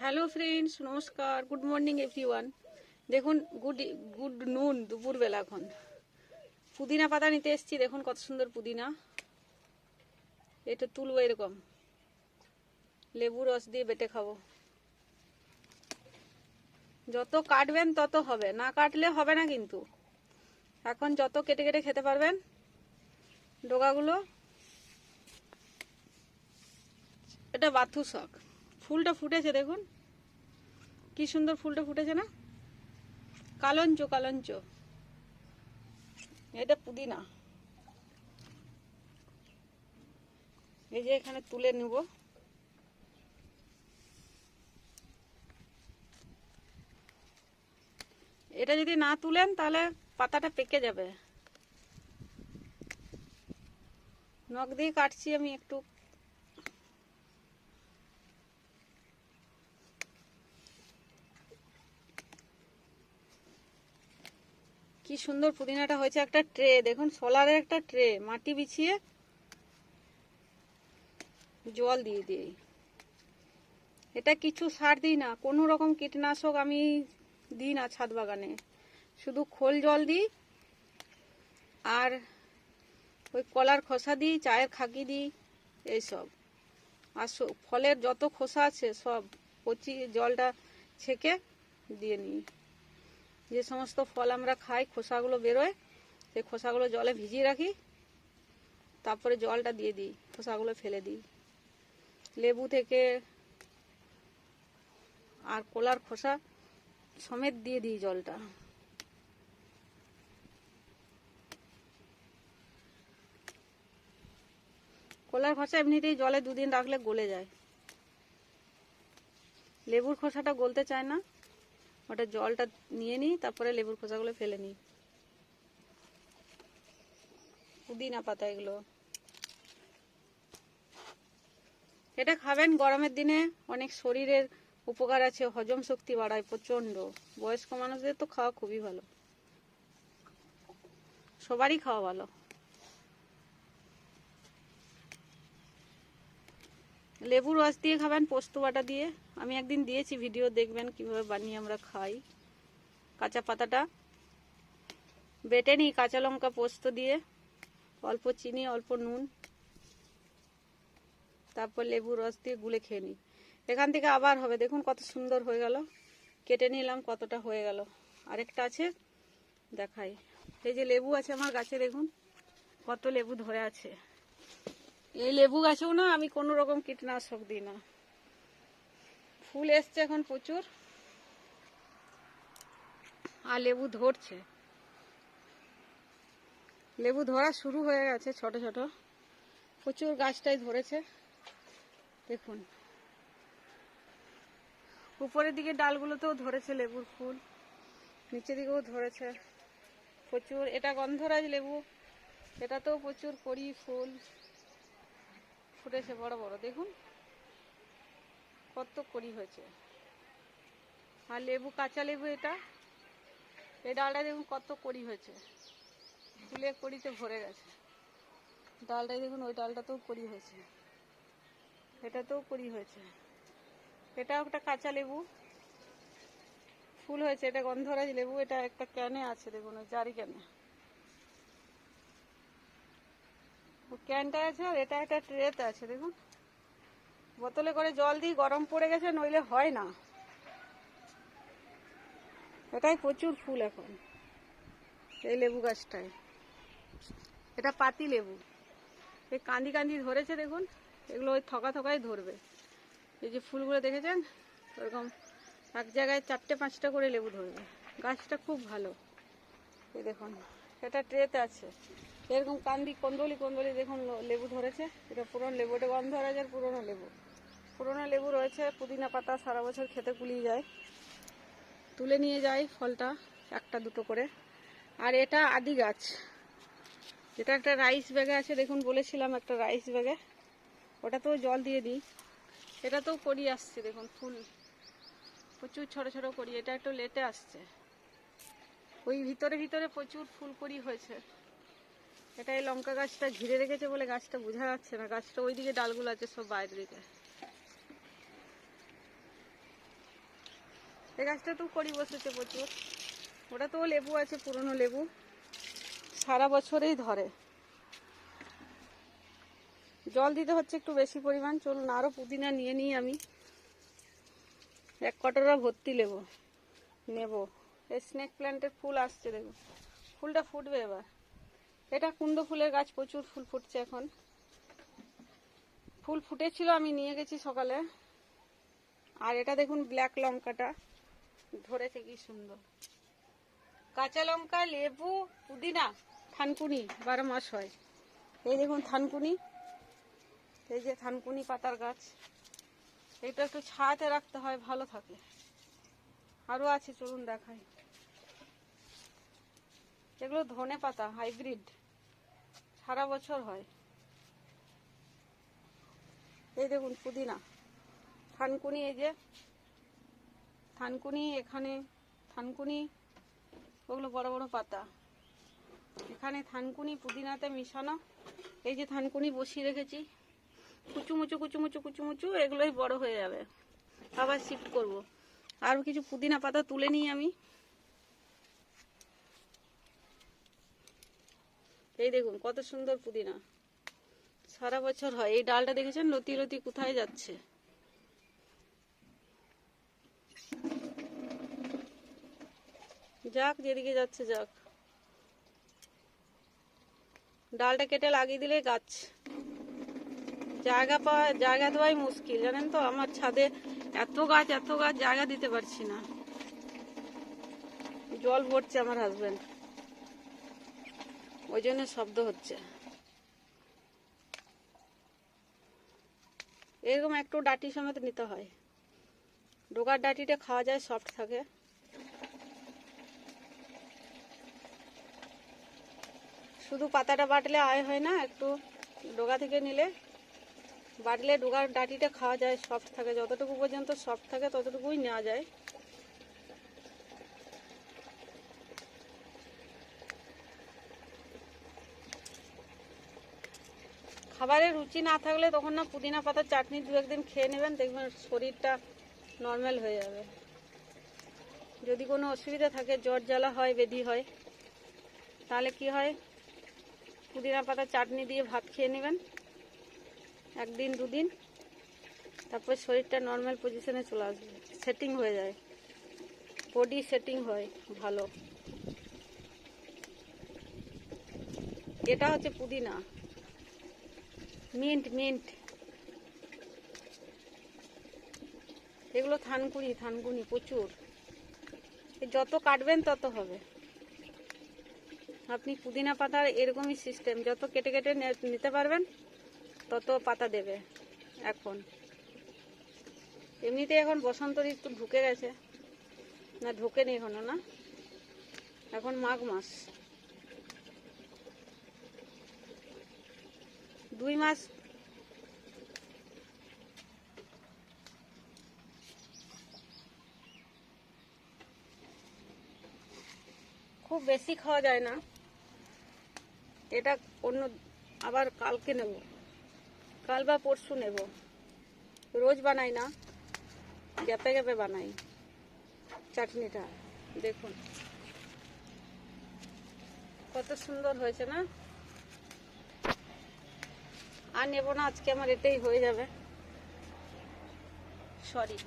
Hello friends, নমস্কার, good morning everyone. দেখুন good নুন, দুপুরবেলা এখন পুদিনা পাতা নিতে এসেছি। দেখুন কত সুন্দর পুদিনা। এটা তুলবো, এরকম লেবু রস দিয়ে বেটে খাবো। যত কাটবেন তত হবে, না কাটলে হবে না কিন্তু। এখন যত কেটে কেটে খেতে পারবেন ডোগাগুলো। এটা বাথু শাক, ফুলটা ফুটেছে দেখুন কি সুন্দর ফুলটা ফুটেছে না, কালঞ্চ কালঞ্চ। এটা পুদিনা, এই যে এখানে তুলে নেব। এটা যদি না তুলেন তাহলে পাতাটা পেকে যাবে। নখ দিয়ে কাটছি আমি একটু। কি সুন্দর পুদিনাটা হয়েছে। একটা ট্রে দেখুন, সোলারের একটা ট্রে, মাটি বিছিয়ে জল দিয়ে দিই। এটা কিছু সার দিই না, কোনো রকম কীটনাশক আমি দিই না ছাদ বাগানে। শুধু খোল জল দিই, আর ওই কলার খোসা দিই, চায়ের খাকি দিই, এইসব। আর ফলের যত খোসা আছে সব কচি জলটা ছেঁকে দিয়ে নিই। যে সমস্ত ফল আমরা খাই খোসাগুলো বেরোয়, সেই খোসাগুলো জলে ভিজিয়ে রাখি, তারপরে জলটা দিয়ে দিই, খোসাগুলো ফেলে দিই। লেবু থেকে আর কলার খোসা সমেত দিয়ে দিই জলটা। কলার খোসা এমনিতেই জলে দুদিন রাখলে গলে যায়, লেবুর খোসাটা গলতে চায় না। ওটা জলটা নিয়ে নিই, তারপরে লেবুর খোসাগুলো ফেলে নিই। পুদিনা পাতা এগুলো, এটা খাবেন গরমের দিনে, অনেক শরীরের উপকার আছে, হজম শক্তি বাড়ায় প্রচন্ড। বয়স্ক মানুষদের তো খাওয়া খুবই ভালো, সবারই খাওয়া ভালো। লেবু রস দিয়ে খাবেন, পোস্ত বাটা দিয়ে। আমি একদিন দিয়েছি ভিডিও, দেখবেন কিভাবে বানিয়ে আমরা খাই। কাঁচা পাতাটা বেটে নিই, কাঁচা লঙ্কা পোস্ত দিয়ে, অল্প চিনি, অল্প নুন, তারপর লেবু রস দিয়ে গুলে খেয়ে নিই। এখান থেকে আবার হবে, দেখুন কত সুন্দর হয়ে গেল। কেটে নিলাম, কতটা হয়ে গেল। আরেকটা আছে দেখাই। এই যে লেবু আছে আমার গাছে, দেখুন কত লেবু ধরে আছে। এই লেবু গাছেও না আমি কোনো রকম কীটনাশক দিই না। ফুল এসছে এখন প্রচুর, আর লেবু ধরছে। লেবু ধরা শুরু হয়ে গেছে, ছোট ছোট প্রচুর গাছটাই ধরেছে। দেখুন উপরের দিকে ডালগুলোতেও ধরেছে লেবুর ফুল, নিচের দিকেও ধরেছে প্রচুর। এটা গন্ধরাজ লেবু, এটাতেও প্রচুর কড়ি ফুল ফুটেছে বড় বড়, দেখুন কত কড়ি হয়েছে। আর লেবু, কাঁচা লেবু, এটা এই ডালটা দেখুন কত কড়ি হয়েছে, ফুলে কড়িতে ভরে গেছে। ডালটাই দেখুন, ওই ডালটাতেও কড়ি হয়েছে, এটাতেও কড়ি হয়েছে। এটাও একটা কাঁচা লেবু, ফুল হয়েছে। এটা গন্ধরাজ লেবু, এটা একটা ক্যানে আছে, দেখুন ওই জারি ক্যানে ও ক্যানটা আছে, আর এটা একটা ট্রেতে আছে। দেখুন বোতলে করে জল দিই, গরম পড়ে গেছে, নইলে হয় না। এটাই প্রচুর ফুল এখন এই লেবু গাছটায়। এটা পাতি লেবু, এই কান্দি কান্দি ধরেছে দেখুন। এগুলো ওই থকা থকাই ধরবে। এই যে ফুলগুলো দেখেছেন, ওরকম এক জায়গায় 4-5টা করে লেবু ধরবে। গাছটা খুব ভালো। এই দেখুন এটা ট্রেতে আছে, এরকম কান্দি কন্দলি কন্দলি দেখুন লেবু ধরেছে। এটা পুরনো লেবু, এটা গন্ধরাজের পুরনো লেবু। পুরনো লেবু রয়েছে, পুদিনা পাতা সারা বছর খেতে কুলিয়ে যায়। তুলে নিয়ে যাই ফলটা, একটা দুটো করে। আর এটা আদি গাছ, যেটা একটা রাইস ব্যাগে আছে, দেখুন বলেছিলাম একটা রাইস ব্যাগে, ওটাতেও জল দিয়ে দিই। এটাতেও কড়ি আসছে, দেখুন ফুল প্রচুর ছোট ছোট কড়ি। এটা একটু লেটে আসছে, ওই ভিতরে ভিতরে প্রচুর ফুল কড়ি হয়েছে। এটা এই লঙ্কা গাছটা ঘিরে রেখেছে বলে গাছটা বোঝা যাচ্ছে না। গাছটা ওইদিকে ডালগুলো আছে সব বাইরের দিকে। এই গাছটা তো করি বসেছে প্রচুর। ওটা তো লেবু আছে, পুরনো লেবু, সারা বছরেই ধরে। জল দিতে হচ্ছে একটু বেশি পরিমাণ। চলুন আরও পুদিনা নিয়ে নিই আমি। এক কটোরা ভর্তি লেবু নেব। এই স্নেক প্ল্যান্টের ফুল আসছে, দেখুন ফুলটা ফুটবে এবার। এটা কুন্দ ফুলের গাছ, প্রচুর ফুল ফুটছে এখন। ফুল ফুটেছিল, আমি নিয়ে গেছি সকালে। আর এটা দেখুন ব্ল্যাক লঙ্কাটা ধরেছে কি সুন্দর। কাঁচা লঙ্কা, লেবু, পুদিনা, থানকুনি 12 মাস হয়। এই দেখুন থানকুনি, এই যে থানকুনি পাতার গাছ। এটা একটু ছায়াতে রাখতে হয়, ভালো থাকে। আরও আছে, চলুন দেখাই। এগুলো ধনে পাতা হাইব্রিড, সারা বছর হয়। এই দেখুন পুদিনা, থানকুনি, এই যে থানকুনি, এখানে থানকুনি, ওগুলো বড় বড় পাতা। এখানে থানকুনি পুদিনাতে মিশানো। এই যে থানকুনি বসিয়ে রেখেছি, কুচুমুচু কুচুমুচু কুচুমুচু, এগুলোই বড় হয়ে যাবে। আবার শিফট করব। আরও কিছু পুদিনা পাতা তুলে নিই আমি। এই দেখুন কত সুন্দর পুদিনা, সারা বছর হয়। এই ডালটা দেখেছেন লতি লতি কোথায় যাচ্ছে। যাক, যেদিকে যাচ্ছে যাক। ডালটা কেটে লাগিয়ে দিলে গাছ। জায়গা দেওয়াই মুশকিল, জানেন তো। আমার ছাদে এত গাছ জায়গা দিতে পারছি না। জল ভরছে আমার হাজবেন্ড, ওই জন্য শব্দ হচ্ছে। এরকম একটু ডাঁটি সমেত নিতে হয়। ডোকার ডাঁটিটা খাওয়া যায়, সফট থাকে। শুধু পাতাটা বাটলে আয় হয় না, একটু ডোকা থেকে নিলে, বাটলে ডোকার ডাঁটিটা খাওয়া যায়, সফট থাকে। যতটুকু পর্যন্ত সফট থাকে ততটুকুই নেওয়া যায়। খাবারের রুচি না থাকলে তখন না পুদিনা পাতার চাটনি 2-1 দিন খেয়ে নেবেন, দেখবেন শরীরটা নর্মাল হয়ে যাবে। যদি কোনো অসুবিধা থাকে, জ্বর জ্বালা হয়, ব্যাধি হয়, তাহলে কি হয়, পুদিনা পাতার চাটনি দিয়ে ভাত খেয়ে নেবেন 1 দিন 2 দিন, তারপর শরীরটা নর্মাল পজিশনে চলে আসবে, সেটিং হয়ে যায়, বডি সেটিং হয় ভালো। এটা হচ্ছে পুদিনা, মিন্ট মিন্ট। এগুলো থানকুনি প্রচুর। যত কাটবেন তত হবে। আপনি পুদিনা পাতার এরকমই সিস্টেম, যত কেটে কেটে নিতে পারবেন তত পাতা দেবে। এখন এমনিতে এখন বসন্ত ঋতু ঢুকে গেছে, না ঢুকেনি এখনো, না এখন মাঘ মাস। 2 মাস। খুব বেশি খাওয়া যায় না এটা। অন্য আবার কালকে নেব, কাল বা পরশু নেব। রোজ বানাই না, গ্যাপে গ্যাপে বানাই চাটনিটা। দেখুন কত সুন্দর হয়েছে না। আর নেব না আজকে, আমার এটাই হয়ে যাবে। সরি।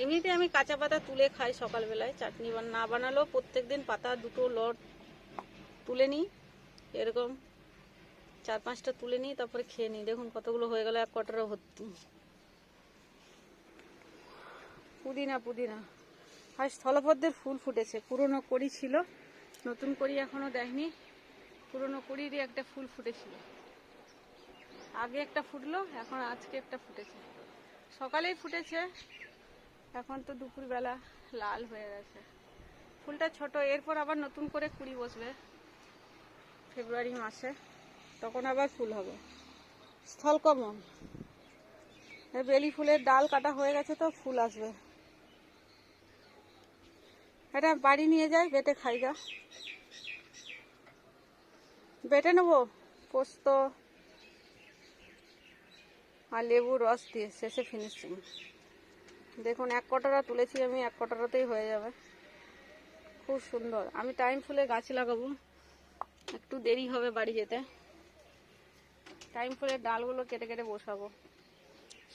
এমনিতে আমি কাঁচা পাতা তুলে খাই সকালবেলায়, চাটনি না বানালেও প্রত্যেকদিন পাতা 2টো লট তুলে নিই, এরকম 4-5টা তুলে নিই, তারপরে খেয়ে নিই। দেখুন কতগুলো হয়ে গেল, 1 কটোরা ভর্তি পুদিনা। আর স্থলপদ্মের ফুল ফুটেছে, পুরনো কড়ি ছিল, নতুন কড়ি এখনো দেয়নি। পুরনো কড়িরই একটা ফুল ফুটেছিল, আগে একটা ফুটলো, এখন আজকে একটা ফুটেছে। সকালেই ফুটেছে, এখন তো দুপুরবেলা লাল হয়ে গেছে। ফুলটা ছোট, এরপর আবার নতুন করে কুড়ি বসবে ফেব্রুয়ারি মাসে, তখন আবার ফুল হবে। স্থলকমল, বেলি ফুলের ডাল কাটা হয়ে গেছে, তো ফুল আসবে। এটা বাড়ি নিয়ে যাই, বেটে খাই গা। বেটে নেবো পোস্ত, আর লেবুর রস দিয়ে শেষে ফিনিশিং। দেখুন এক কটরা তুলেছি আমি, এক কটরাতেই হয়ে যাবে। খুব সুন্দর। আমি টাইম ফুলে গাছ লাগাবো, একটু দেরি হবে বাড়ি যেতে। টাইম ফুলের ডালগুলো কেটে কেটে বসাবো।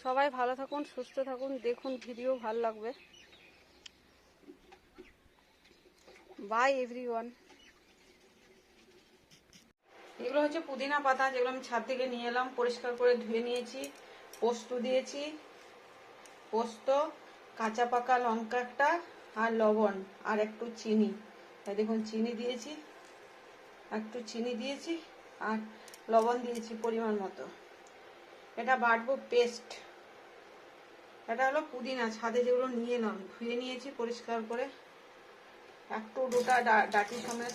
সবাই ভালো থাকুন, সুস্থ থাকুন, দেখুন ভিডিও ভালো লাগবে। By everyone. এগুলো হচ্ছে পুদিনা পাতা, যেগুলো আমি ছাদ থেকে নিয়ে এলাম, পরিষ্কার করে ধুয়ে নিয়েছি। পোস্ত দিয়েছি, পোস্ত, কাঁচা পাকা লঙ্কা একটা, আর লবণ, আর একটু চিনি। দেখুন চিনি দিয়েছি, একটু চিনি দিয়েছি, আর লবণ দিয়েছি পরিমাণ মতো। এটা বাটবো পেস্ট। এটা হলো পুদিনা, ছাদে যেগুলো নিয়ে এলাম, ধুয়ে নিয়েছি পরিষ্কার করে, একটু গোটা ডাটি সমেত,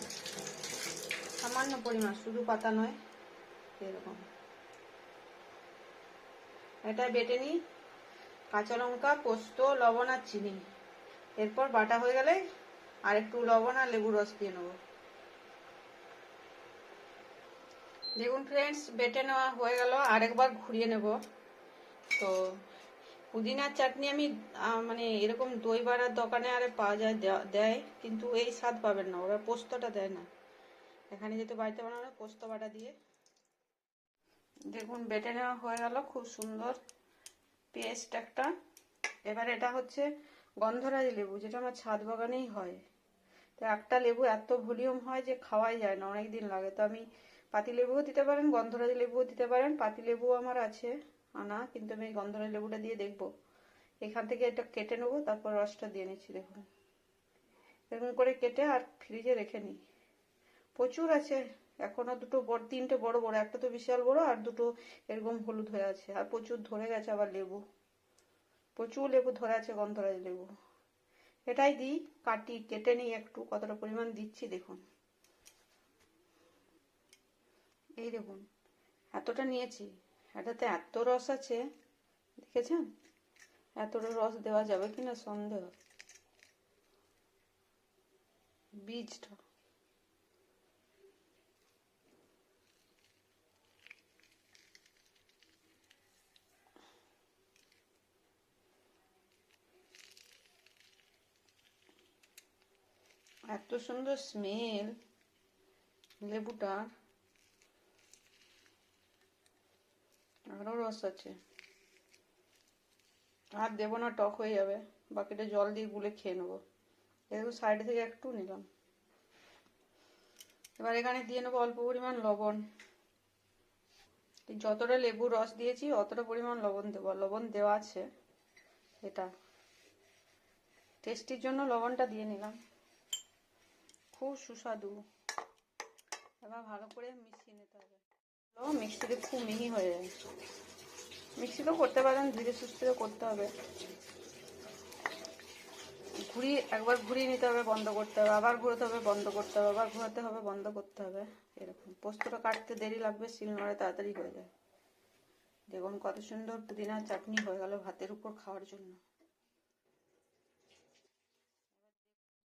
সামান্য পরিমাণ, শুধু পাতা নয়, এরকম। এটা বেটে নিই, কাঁচা লঙ্কা, পোস্ত, লবণ আর চিনি। এরপর বাটা হয়ে গেলে আর একটু লবণ আর লেবুর রস দিয়ে নেবো। দেখুন ফ্রেন্ডস, বেটে নেওয়া হয়ে গেল, আরেকবার ঘুরিয়ে নেব। তো পুদিনার চাটনি আমি মানে এরকম দই বাড়ার দোকানে আরে পাওয়া যায়, দেয়, কিন্তু এই স্বাদ পাবেন না, ওরা পোস্তটা দেয় না। এখানে যেহেতু বাড়িতে বানানো, পোস্ত বাটা দিয়ে। দেখুন বেটে নেওয়া হয়ে গেল, খুব সুন্দর পেস্ট একটা। এবার এটা হচ্ছে গন্ধরাজ লেবু, যেটা আমার ছাদ বাগানেই হয়। তো একটা লেবু এত ভলিউম হয় যে খাওয়াই যায় না, অনেক দিন লাগে। তো আমি পাতি লেবুও দিতে পারেন, গন্ধরাজ লেবুও দিতে পারেন। পাতি লেবু আমার আছে আনা, কিন্তু আমি গন্ধরাজ লেবুটা দিয়ে দেখবো। এখান থেকে এটা কেটে নেবো, তারপর রসটা দিয়ে নিচ্ছি। দেখুন এরকম করে কেটে আর ফ্রিজে রেখে নিই। প্রচুর আছে এখনো, দুটো বড়, তিনটে বড় বড়, একটা তো বিশাল বড়, আর দুটো এরকম হলুদ হয়ে আছে। আর প্রচুর ধরে গেছে আবার লেবু, প্রচুর লেবু ধরে আছে গন্ধরাজ লেবু। এটাই দিই, কাটি, কেটে নিই একটু, কতটা পরিমাণ দিচ্ছি দেখুন। এই দেখুন এতটা নিয়েছি, এটাতে এত রস আছে, দেখেছেন? এতটা রস দেওয়া যাবে কিনা সন্দেহ। বীজটা এত সুন্দর স্মেল লেবুটার, আরো রস আছে। আর দেবো না, টক হয়ে যাবে। বাকিটা জল দিয়ে গুলে খেয়ে নেবো। এরকম সাইড থেকে একটু নিলাম। এবার এখানে দিয়ে নেবো অল্প পরিমাণ লবণ। যতটা লেবুর রস দিয়েছি অতটা পরিমাণ লবণ দেবো, লবণ দেওয়া আছে। এটা টেস্টির জন্য লবণটা দিয়ে নিলাম। খুব সুস্বাদু। এবার ভালো করে মিশিয়ে নিতে হবে। মিক্সিতে খুব মিহি হয়ে যায়। মিক্সিতেও করতে পারেন, ধীরে সুস্থে করতে হবে। একবার ঘুরিয়ে নিতে হবে, বন্ধ করতে হবে, আবার ঘোরাতে হবে, বন্ধ করতে হবে, আবার ঘোরাতে হবে, বন্ধ করতে হবে। এরকম পোস্তটা কাটতে দেরি লাগবে, শিলনোড়ায় তাড়াতাড়ি হয়ে যায়। দেখুন কত সুন্দর পুদিনার চাটনি হয়ে গেল ভাতের উপর খাওয়ার জন্য।